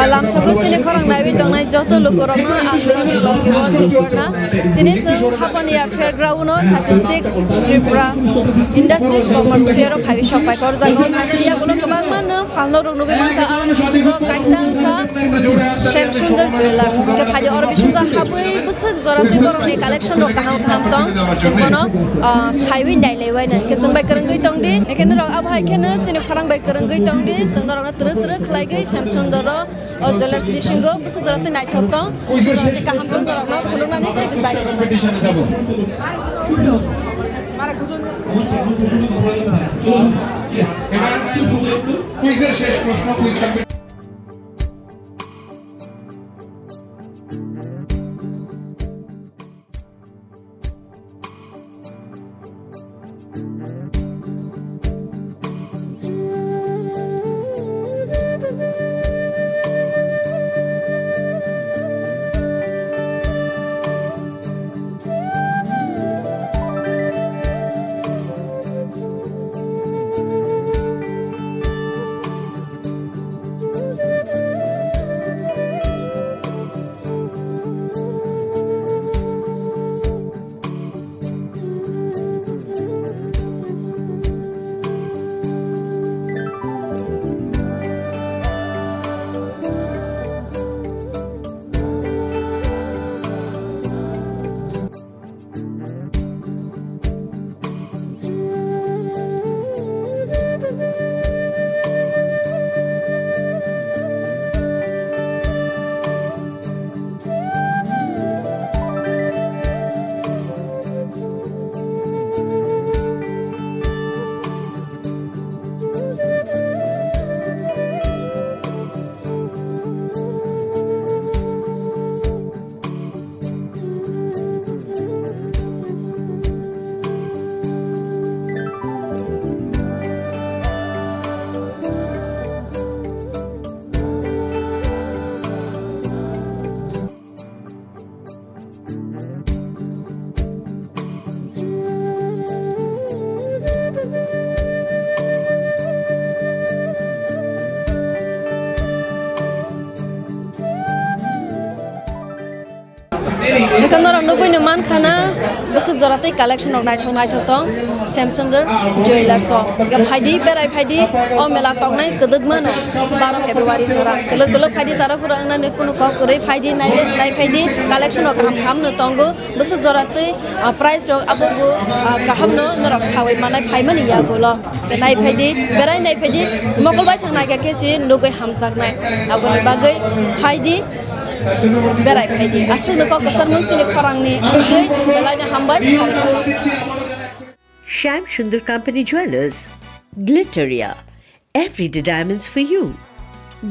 alam sago sini khorang naibi tongnai joto lokorokno angroni logiwo supportna dini जों Hapania fairground 36 Tripura industries commerce fair off highway shop पाइकर जागो फाइनलिया बोलो गोबां मानो फालनो रंगुगे मानका आरो बिसुगो काइसांखा श्याम सुंदर ज्वेलर्स के फाइदे और बिसुगो हाबै बुसक जराते बरनि कलेक्शन रो काहाम काहाम दं जों बनो साइबि नाइलेवायना के जों बाय करंगै दंदि एखेनो रग आबहाय केनो सिनि खरां बाय करंगै दंदि जों दरना त्र त्र खलायगै श्याम सुंदर ज्वेलर्स बिसुगो बुसक जराते नाइथक दं जराते काहाम दं दरना फुलुनानै दै बिसाय Ekanor nugui numan khana busuk jorate collection of naithok tong Shyam Sundar Jewelers so gam phaidi berai phaidi o mela tongnai kedugmana 12 February jora telo phaidi tara pura angna ne kono ko korei phaidi nai phaidi collection of kham no tongo busuk jorate price jog abubu kaham no norok sawai manai phaimani ya golo nai phaidi berai nai phaidi mokolbai thangnai ga kesi nugui hamjaknai aboni bagai phaidi berai phaidi asuk no kasar mungsini khorangni angei belaina hambai sari kaham Shyam Sundar Company Jewelers Glitteria Everyday Diamonds for you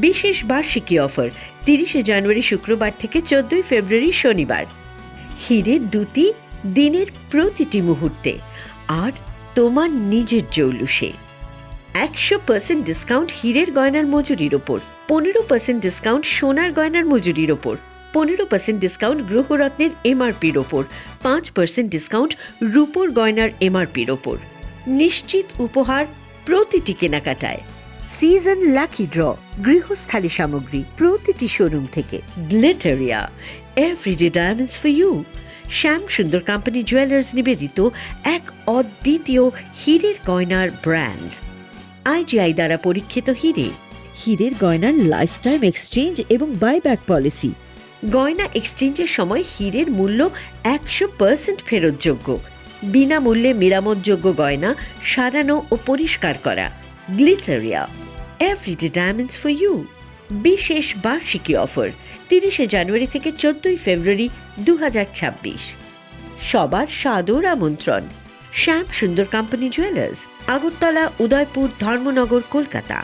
বিশেষ বার্ষিকী offer 30 জানুয়ারি শুক্রবার থেকে 14 ফেব্রুয়ারি শনিবার হীরের দুটি দিনের প্রতিটি মুহূর্তে আর তোমার নিজের জৌলুসে 100% ডিসকাউন্ট হীরের গয়নার মজুরির উপর 15% ডিসকাউন্ট সোনার গয়নার মজুরির উপর 15% ডিসকাউন্ট গ্রহরত্নের এমআরপির ওপর 5% ডিসকাউন্ট রূপোর গয়নার এমআরপির ওপর নিশ্চিত উপহার প্রতিটি কেনাকাটায় সিজন লাকি ড্র গৃহস্থালী সামগ্রী প্রতিটি শোরুম থেকে Glitteria everyday diamonds for you Shyam Sundar company jewellers নিবেদিত এক অদ্বিতীয় হীরের গয়নার ব্র্যান্ড আইজিআই দ্বারা পরীক্ষিত হীরের গয়নার লাইফ টাইম এক্সচেঞ্জ এবং বাইব্যাক পলিসি গয়না এক্সচেঞ্জের সময় হীরের মূল্য 100% ফেরতযোগ্য বিনামূল্যে মেরামতযোগ্য গয়না সারানো ও পরিষ্কার করা Glitteria everyday diamonds for you বিশেষ বার্ষিকী অফার 30 জানুয়ারি থেকে 14 ফেব্রুয়ারি 2026 সবার সাদর আমন্ত্রণ শ্যাম সুন্দর কোম্পানি জুয়েলার্স আগরতলা উদয়পুর ধর্মনগর কলকাতা